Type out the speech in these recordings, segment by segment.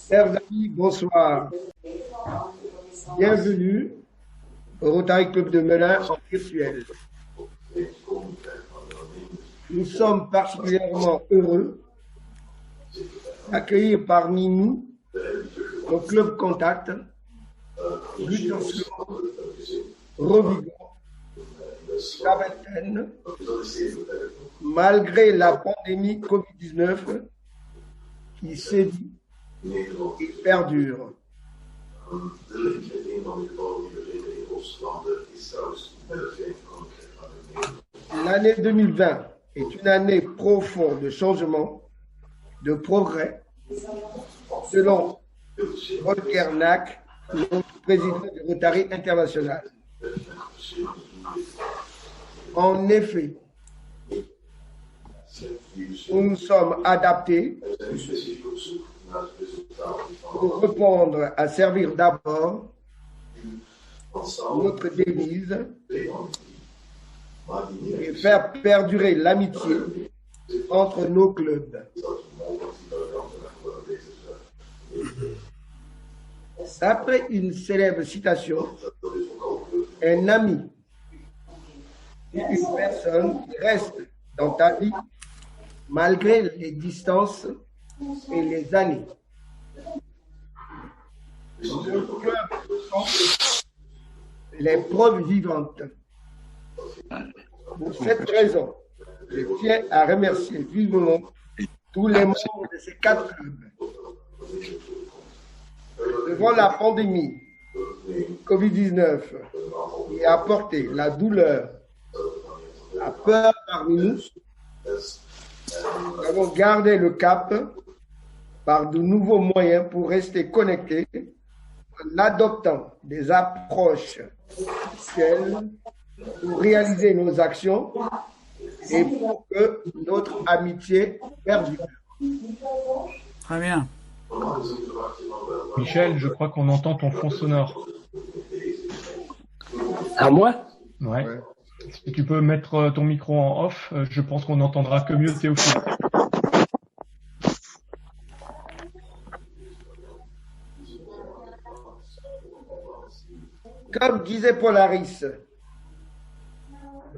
Chers amis, bonsoir. Bienvenue au Rotary Club de Melun en virtuel. Nous sommes particulièrement heureux d'accueillir parmi nous nos clubs contacts, Gütersloh, Rovigo, La Vingtaine, malgré la pandémie Covid-19 qui sévit et perdure. L'année 2020 est une année profonde de changement, de progrès, selon Volker Nack, notre président du Rotary International. En effet, nous nous sommes adaptés pour répondre à servir d'abord notre devise et faire perdurer l'amitié entre nos clubs. D'après une célèbre citation, un ami est une personne qui reste dans ta vie malgré les distances et les années. Nos clubs sont les preuves vivantes. Pour cette raison, je tiens à remercier vivement tous les membres de ces 4 clubs. Devant la pandémie Covid-19 qui a apporté la douleur, la peur parmi nous, nous avons gardé le cap par de nouveaux moyens pour rester connectés en adoptant des approches virtuelles pour réaliser nos actions et pour que notre amitié perdure. Très bien. Michel, je crois qu'on entend ton fond sonore. À moi? Ouais. Si tu peux mettre ton micro en off, je pense qu'on n'entendra que mieux Théophile. Comme disait Polaris,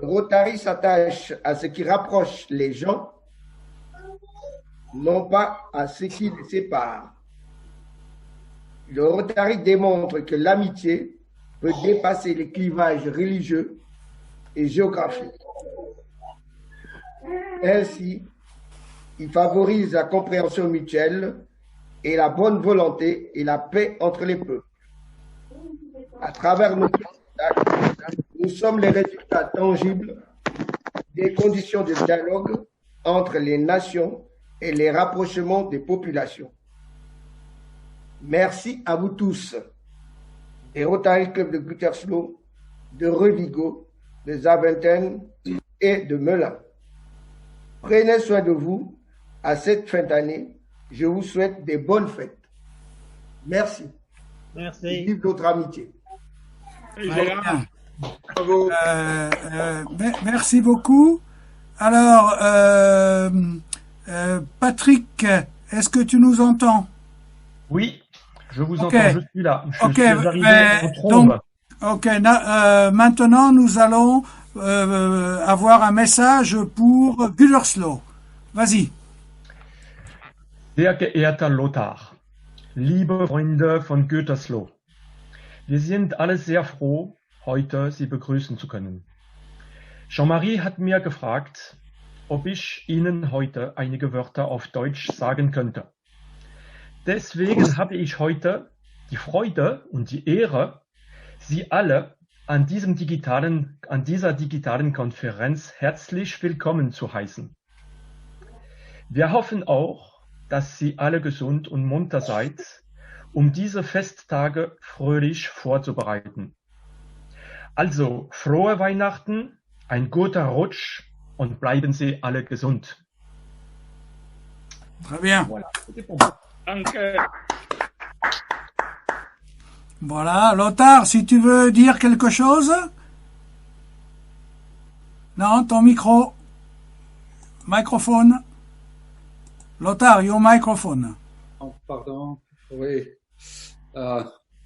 le Rotary s'attache à ce qui rapproche les gens, non pas à ce qui les sépare. Le Rotary démontre que l'amitié peut dépasser les clivages religieux et géographiques. Ainsi, il favorise la compréhension mutuelle et la bonne volonté et la paix entre les peuples. À travers nos contacts, nous sommes les résultats tangibles des conditions de dialogue entre les nations et les rapprochements des populations. Merci à vous tous, des Rotary Club de Gütersloh, de Rovigo, de La Vingtaine et de Melun. Prenez soin de vous à cette fin d'année. Je vous souhaite des bonnes fêtes. Merci. Merci. Vive notre amitié. Bravo. Merci beaucoup. Alors, Patrick, est-ce que tu nous entends? Oui, je vous entends, je suis là. Je suis arrivé en trombe. Donc, maintenant, nous allons avoir un message pour Gütersloh. Vas-y. Sehr geehrter Lothar, liebe Freunde von Gütersloh, wir sind alle sehr froh, heute Sie begrüßen zu können. Jean-Marie hat mir gefragt, ob ich Ihnen heute einige Wörter auf Deutsch sagen könnte. Deswegen habe ich heute die Freude und die Ehre, Sie alle an dieser digitalen Konferenz herzlich willkommen zu heißen. Wir hoffen auch, dass Sie alle gesund und munter seid, um diese Festtage fröhlich vorzubereiten. Also frohe Weihnachten, ein guter Rutsch und bleiben Sie alle gesund. Très bien. Voilà, c'était pour moi. Danke. Voilà, Lothar, si tu veux dire quelque chose? Non, ton microphone. Lothar, your microphone. Oh, pardon. Oui.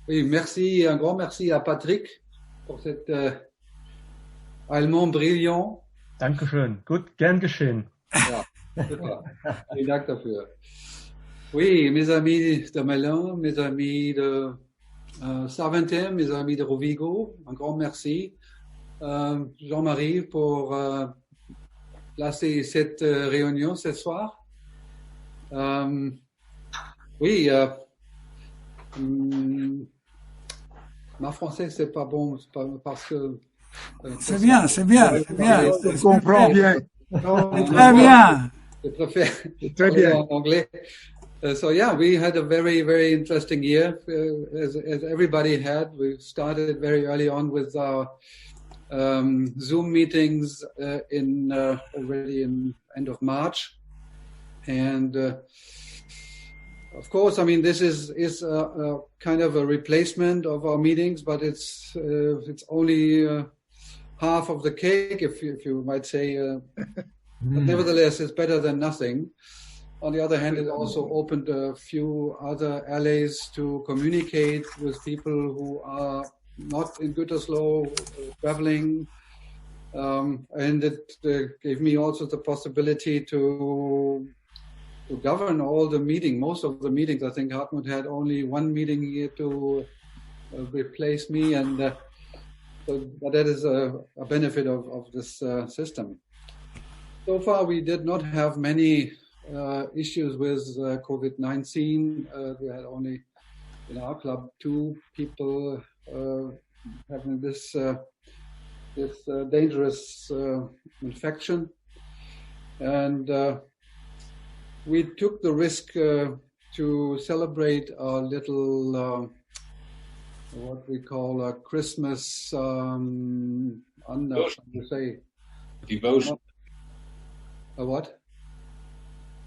Oui, merci, un grand merci à Patrick pour cet allemand brillant. Dankeschön. Gut, gern geschehen. Ja, super. Vielen Dank dafür. Oui, mes amis de Melun, mes amis de Saventem, mes amis de Rovigo, un grand merci. Jean-Marie pour placer cette réunion ce soir. Oui, ma français c'est pas bon parce que C'est bien, c'est bien, c'est bien. Je comprends bien. Très bien. je préfère Très bien. en anglais. So yeah, we had a very, very interesting year, as everybody had. We started very early on with our Zoom meetings already in end of March, and of course, I mean this is a kind of a replacement of our meetings, but it's only half of the cake, if you might say. But nevertheless, it's better than nothing. On the other hand, it also opened a few other alleys to communicate with people who are not in Gütersloh, traveling. And it gave me also the possibility to govern all the meetings, most of the meetings. I think Hartmut had only one meeting here to replace me, and but that is a benefit of this system. So far, we did not have many issues with COVID-19. We had only in our club 2 people having this dangerous infection, and we took the risk to celebrate a little what we call a Christmas devotion. A what?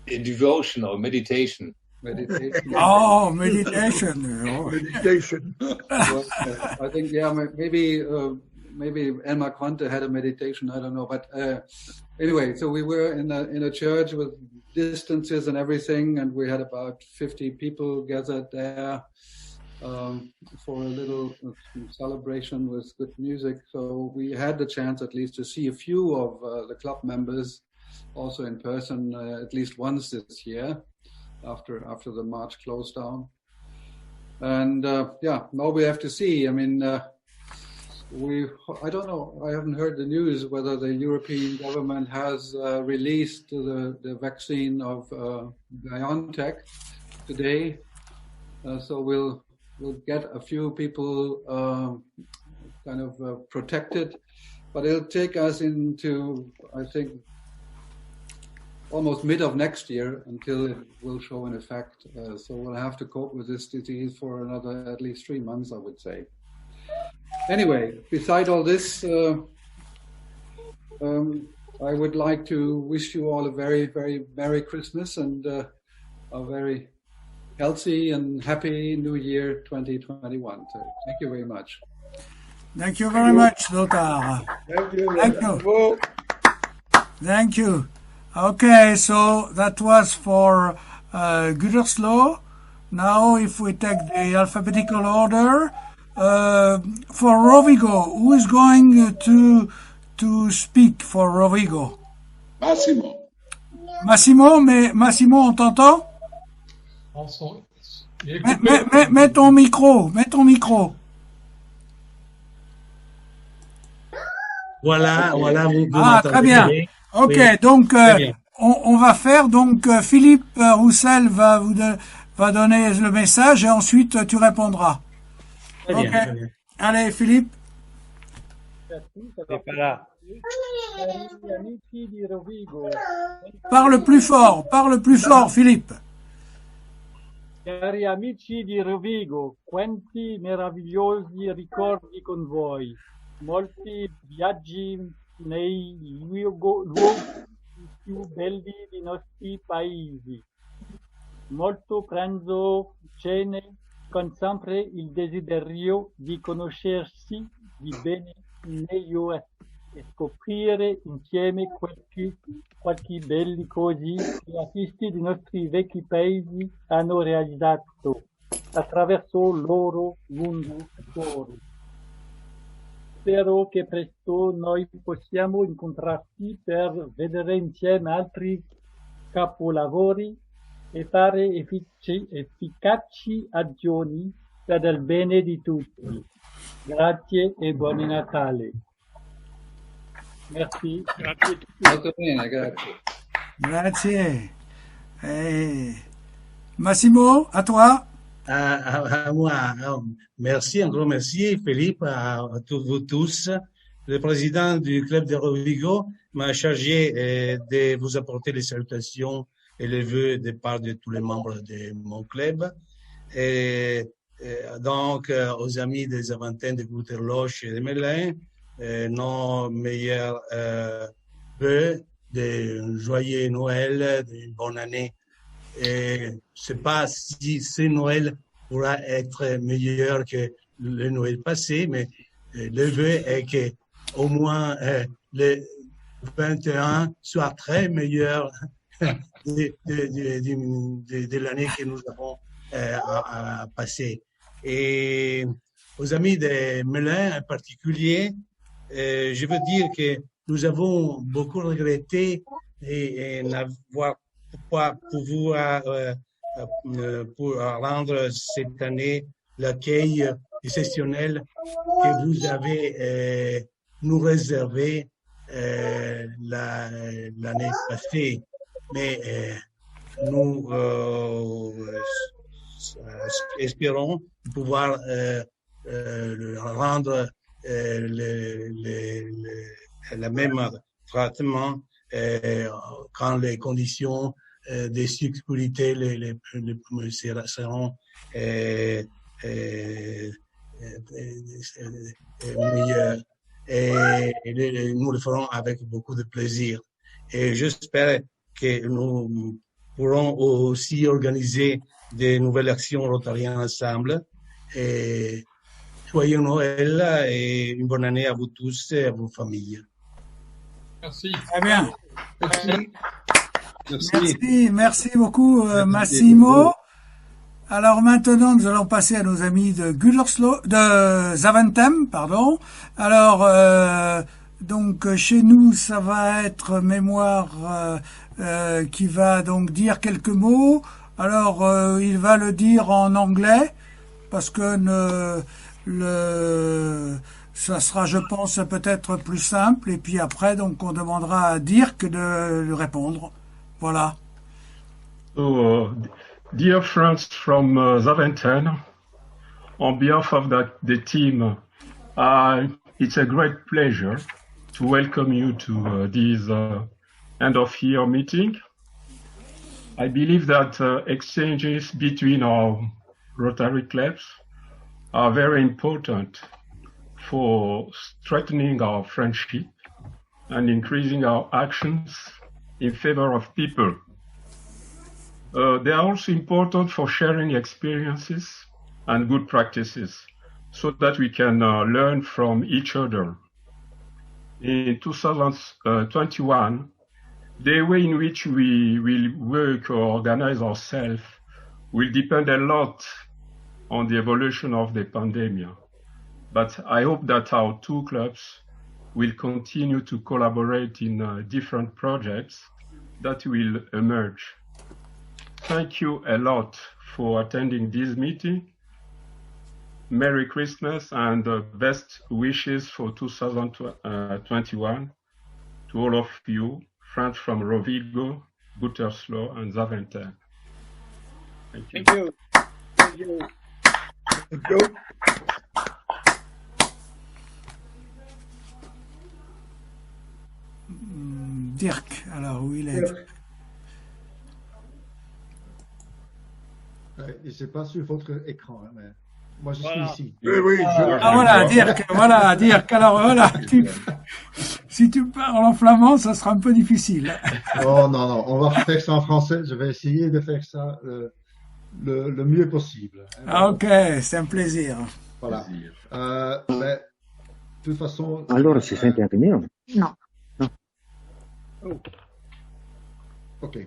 A devotion or meditation. Meditation. Oh, meditation. Oh. Meditation. Well, I think, yeah, maybe Elmar Quante had a meditation. I don't know, but anyway, so we were in a church with distances and everything, and we had about 50 people gathered there for a little celebration with good music. So we had the chance at least to see a few of the club members also in person at least once this year after the March close down. And yeah, now we have to see. I mean, I don't know, I haven't heard the news whether the European government has released the vaccine of BioNTech today. So we'll get a few people kind of protected, but it'll take us into, I think, almost mid of next year until it will show an effect. So we'll have to cope with this disease for another at least 3 months, I would say. Anyway, beside all this, I would like to wish you all a very, very Merry Christmas and a very healthy and happy New Year 2021. So thank you very much. Thank you very much, Lothar. Thank you. Thank you. Thank you. Okay, so that was for Gütersloh. Now, if we take the alphabetical order, for Rovigo, who is going to speak for Rovigo? Massimo. Massimo, on t'entend? Mets ton micro. Voilà, vous Ah, très bien. Ok, oui. donc on va faire donc Philippe Roussel va donner le message et ensuite tu répondras. Très Ok. bien, très bien. Allez, Philippe. C'est pas là. Parle plus fort, Philippe. Cari amici di Rovigo, quanti meravigliosi ricordi con voi, molti viaggi nei luoghi più belli dei nostri paesi, molto pranzo, cene, con sempre il desiderio di conoscersi di bene meglio e scoprire insieme qualche belli cose che gli artisti dei nostri vecchi paesi hanno realizzato attraverso il loro lungo storia. Spero che presto noi possiamo incontrarci per vedere insieme altri capolavori e fare efficaci azioni per il bene di tutti. Grazie e buon Natale. Merci. Grazie. Molto bene, grazie. Grazie. Massimo, à toi. À moi. Merci, un grand merci, Philippe, à vous tous. Le président du club de Rovigo m'a chargé de vous apporter les salutations et les vœux de part de tous les membres de mon club. Et donc, aux amis des Aventins de Guterloch et de Melun, nos meilleurs vœux de joyeux Noël, d'une bonne année. Et je sais pas si ce Noël pourra être meilleur que le Noël passé, mais le vœu est que au moins le 21 soit très meilleur de l'année que nous avons passée. Et aux amis de Melun en particulier, je veux dire que nous avons beaucoup regretté et n'avoir pas pouvoir pour rendre cette année l'accueil exceptionnel que vous avez nous réservé l'année passée. Mais nous espérons pouvoir rendre le même traitement quand les conditions de sécurité seront meilleures. Et nous le ferons avec beaucoup de plaisir. Et j'espère que nous pourrons aussi organiser de nouvelles actions rotariennes ensemble. Et joyeux Noël et une bonne année à vous tous et à vos familles. Merci. Très bien. Merci. Merci beaucoup, Massimo. Alors maintenant, nous allons passer à nos amis de Gütersloh, de Zaventem, pardon. Alors, donc chez nous, ça va être Mémoire qui va donc dire quelques mots. Alors, il va le dire en anglais parce que ça sera, je pense, peut-être plus simple. Et puis après, donc, on demandera à Dirk de répondre. Voilà. So, dear friends from Zaventem, on behalf of the team, it's a great pleasure to welcome you to this end-of-year meeting. I believe that exchanges between our Rotary clubs are very important for strengthening our friendship and increasing our actions in favor of people. They are also important for sharing experiences and good practices so that we can learn from each other. In 2021, the way in which we will work or organize ourselves will depend a lot on the evolution of the pandemic. But I hope that our two clubs will continue to collaborate in different projects that will emerge. Thank you a lot for attending this meeting. Merry Christmas and best wishes for 2021 to all of you, friends from Rovigo, Gütersloh, and Zaventem. Thank you. Thank you. Thank you. Thank you. Dirk, alors où il est? Je ne sais pas sur votre écran, hein, mais moi je Voilà. suis ici. Oui, Ah voilà, Dirk, alors voilà, si tu parles en flamand, ça sera un peu difficile. Oh non, on va faire ça en français. Je vais essayer de faire ça le mieux possible. Ah, ok, c'est un plaisir. Voilà. Mais, de toute façon. Allora si sente anche mio? Non. Ok.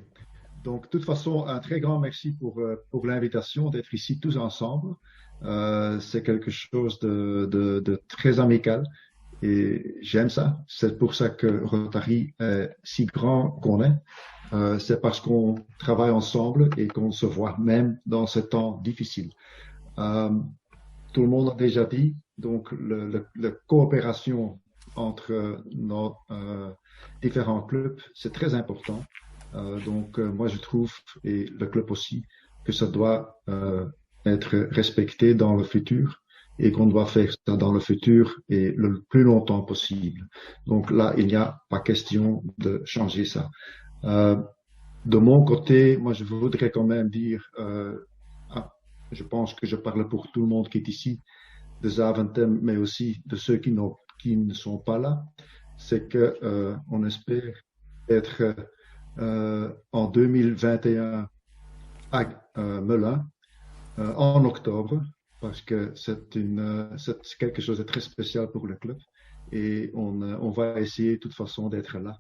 Donc, de toute façon, un très grand merci pour l'invitation d'être ici tous ensemble. C'est quelque chose de très amical et j'aime ça. C'est pour ça que Rotary est si grand qu'on est. C'est parce qu'on travaille ensemble et qu'on se voit même dans ce temps difficile. Tout le monde a déjà dit, donc la coopération entre nos différents clubs, c'est très important. Donc moi je trouve, et le club aussi, que ça doit être respecté dans le futur et qu'on doit faire ça dans le futur et le plus longtemps possible. Donc là, il n'y a pas question de changer ça. De mon côté, moi je voudrais quand même dire, je pense que je parle pour tout le monde qui est ici, de Zaventem, mais aussi de ceux qui ne sont pas là, c'est que on espère être en 2021 à Melun en octobre, parce que c'est quelque chose de très spécial pour le club et on va essayer de toute façon d'être là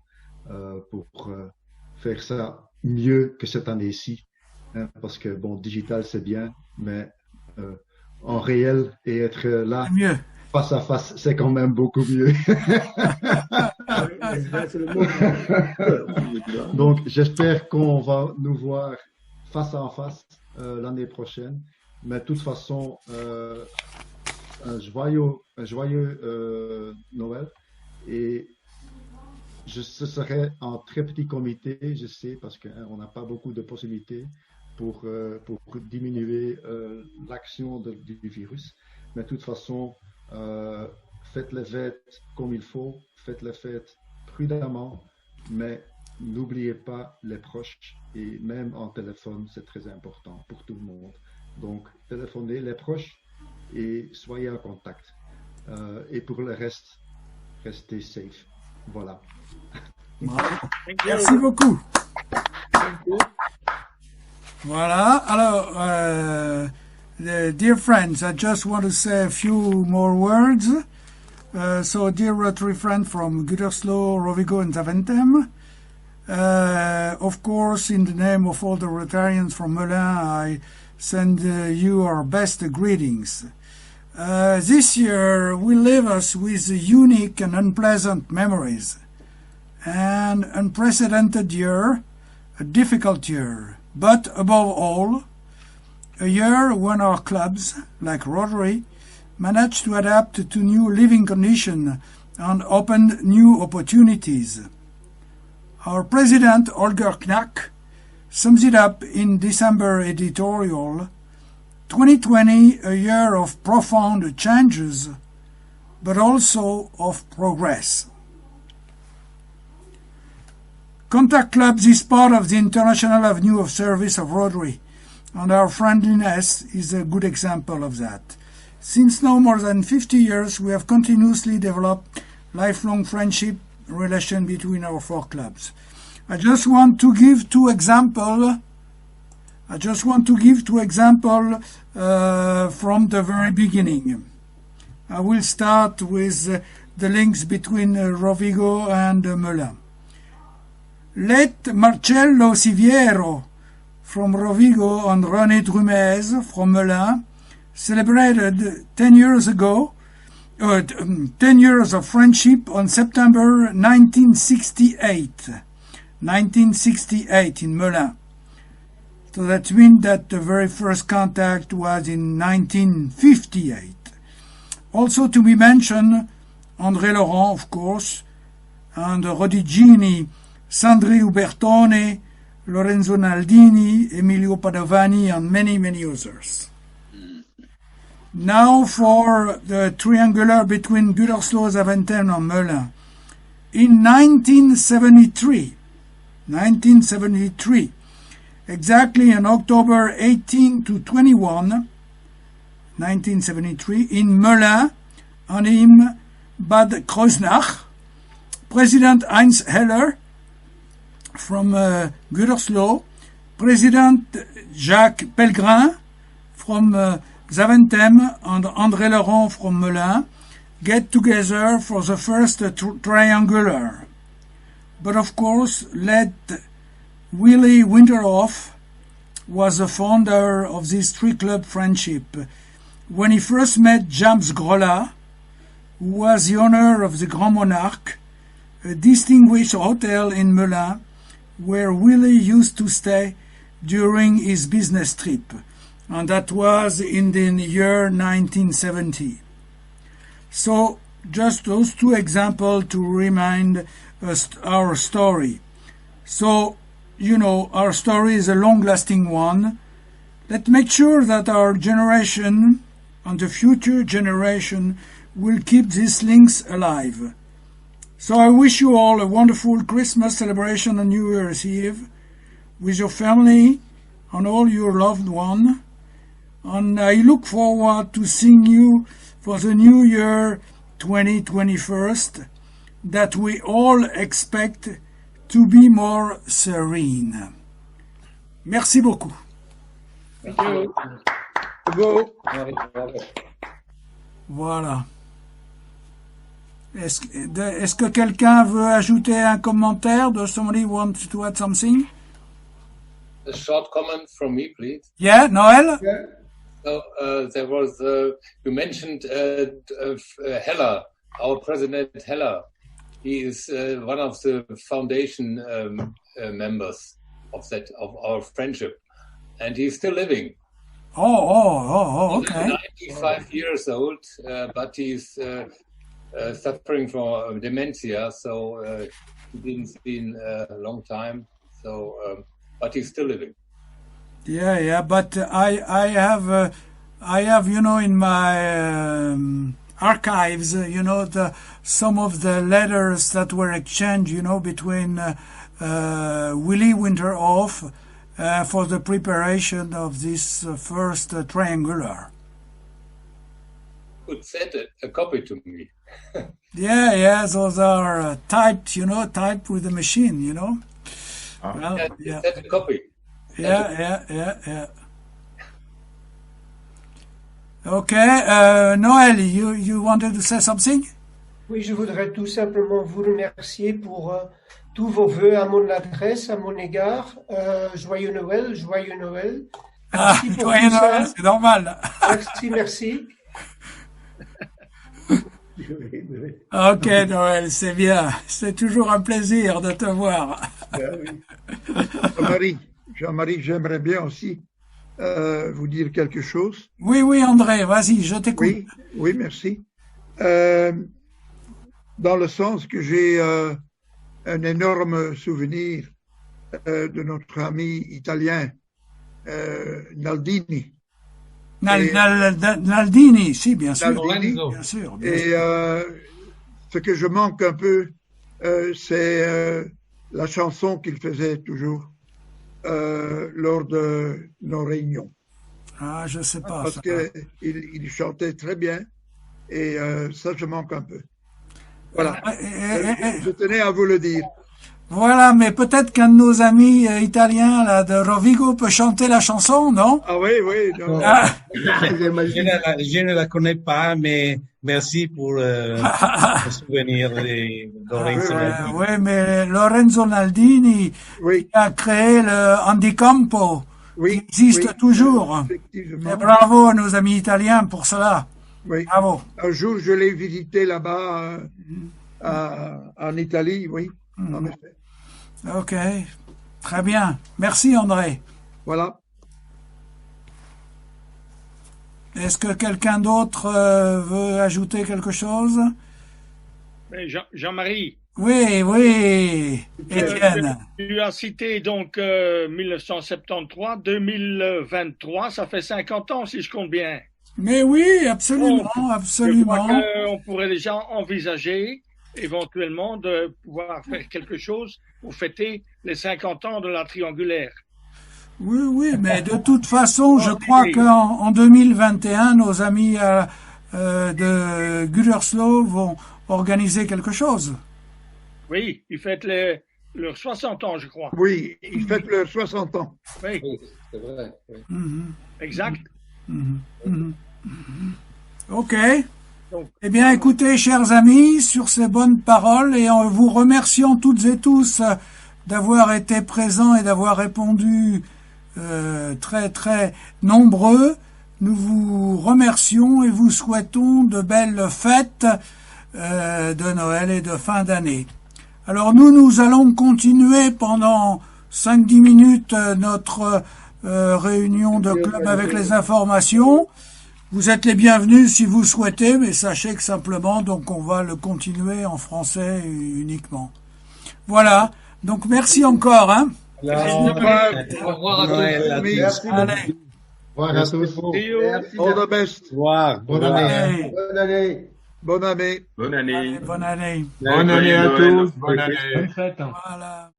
pour faire ça mieux que cette année-ci, hein, parce que bon, digital c'est bien, mais en réel et être là Mieux. face à face, c'est quand même beaucoup mieux. Donc, j'espère qu'on va nous voir face à face l'année prochaine. Mais de toute façon, un joyeux Noël. Et ce serait en très petit comité, je sais, parce qu'on n'a pas beaucoup de possibilités pour diminuer l'action du virus. Mais de toute façon, faites les fêtes comme il faut, faites les fêtes prudemment, mais n'oubliez pas les proches et même en téléphone, c'est très important pour tout le monde. Donc, téléphonez les proches et soyez en contact. Et pour le reste, restez safe. Voilà. Merci beaucoup. Voilà. Alors, dear friends, I just want to say a few more words. So, dear Rotary friend from Gütersloh, Rovigo and Zaventem, of course, in the name of all the Rotarians from Melun, I send you our best greetings. This year will leave us with unique and unpleasant memories. An unprecedented year, a difficult year, but above all, a year when our clubs, like Rotary, managed to adapt to new living conditions and opened new opportunities. Our president, Holger Knack, sums it up in December editorial, 2020, a year of profound changes, but also of progress. Contact Clubs is part of the International Avenue of Service of Rotary, and our friendliness is a good example of that. Since now more than 50 years, we have continuously developed lifelong friendship relation between our four clubs. I just want to give two examples from the very beginning. I will start with the links between Rovigo and Melun. Let Marcello Siviero from Rovigo and René Drumez from Melun celebrated 10 years ago 10 years of friendship on September 1968 in Melun. So that means that the very first contact was in 1958. Also to be mentioned, André Laurent, of course, and Rodigini, Sandri Ubertone, Lorenzo Naldini, Emilio Padovani, and many, many others. Now for the triangular between Gütersloh, Zaventem, and Melun. In 1973, exactly on October 18 to 21, 1973, in Melun, and in Bad Kreuznach, President Heinz Heller from Gütersloh, President Jacques Pellegrin from Zaventem and André Laurent from Melun get together for the first triangular. But of course, Willy Winterhoff was the founder of this three-club friendship. When he first met James Grolla, who was the owner of the Grand Monarque, a distinguished hotel in Melun, where Willy used to stay during his business trip, and that was in the year 1970. So, just those two examples to remind us our story. So, you know, our story is a long-lasting one. Let's make sure that our generation and the future generation will keep these links alive. So I wish you all a wonderful Christmas celebration on New Year's Eve with your family and all your loved ones. And I look forward to seeing you for the new year 2021 that we all expect to be more serene. Merci beaucoup. Voilà. Est-ce que quelqu'un veut ajouter un commentaire? Does somebody want to add something? A short comment from me, please. Yeah, Noel? Yeah. So, there was, you mentioned Heller, our President Heller. He is one of the foundation members of our friendship, and he's still living. Okay. 95 years old, but he's suffering from dementia, so he didn't see in a long time. So, but he's still living. Yeah, but I have, you know, in my archives, you know, some of the letters that were exchanged, you know, between Willy Winterhoff for the preparation of this first triangular. Could send a copy to me. Yeah, those are typed with the machine, you know. Well, yeah. Send a copy. Yeah. Okay, Noël, you wanted to say something? Oui, je voudrais tout simplement vous remercier pour tous vos vœux à mon adresse, à mon égard. Joyeux Noël. Merci pour joyeux tout Noël, ça. c'est normal. Merci. Ok, Noël, c'est bien. C'est toujours un plaisir de te voir. Jean-Marie, j'aimerais bien aussi vous dire quelque chose. Oui, André, vas-y, je t'écoute. Oui, merci. Dans le sens que j'ai un énorme souvenir de notre ami italien Naldini. Naldini, si, bien sûr. Naldini. Bien sûr. Et ce que je manque un peu, c'est la chanson qu'il faisait toujours lors de nos réunions. Ah, je sais pas. Parce qu'il chantait très bien et ça, je manque un peu. Voilà. Je tenais à vous le dire. Voilà, mais peut-être qu'un de nos amis italiens là, de Rovigo peut chanter la chanson, non? Ah oui. Non. Je ne la connais pas, mais merci pour le souvenir de Lorenzo Naldini. Oui, mais Lorenzo Naldini a créé le Handicampo, qui existe toujours. Et bravo à nos amis italiens pour cela. Oui. Bravo. Un jour, je l'ai visité là-bas en Italie, oui, en effet. Ok, très bien. Merci André. Voilà. Est-ce que quelqu'un d'autre veut ajouter quelque chose? Jean-Marie. Oui, Étienne. Tu as cité donc 1973, 2023, ça fait 50 ans si je compte bien. Mais oui, absolument. Je crois qu'on pourrait déjà envisager éventuellement de pouvoir faire quelque chose pour fêter les 50 ans de la triangulaire. Oui, mais de toute façon, je crois qu'en 2021, nos amis de Gütersloh vont organiser quelque chose. Oui, ils fêtent leurs 60 ans, je crois. Oui, ils fêtent leurs 60 ans. Oui, c'est vrai. Oui. Exact. Ok. Eh bien, écoutez, chers amis, sur ces bonnes paroles et en vous remerciant toutes et tous d'avoir été présents et d'avoir répondu très très nombreux, nous vous remercions et vous souhaitons de belles fêtes de Noël et de fin d'année. Alors nous allons continuer pendant 5-10 minutes notre réunion de club avec les informations. Vous êtes les bienvenus si vous souhaitez, mais sachez que simplement, donc on va le continuer en français uniquement. Voilà. Donc merci encore, hein. Au revoir à tous. Merci. Allez. Au revoir à tous. All the best. Au revoir. Bonne année. Bonne année. Bonne année. Bonne année. Bonne année. Bonne année à tous. Bonne année. Bonne fête. Voilà.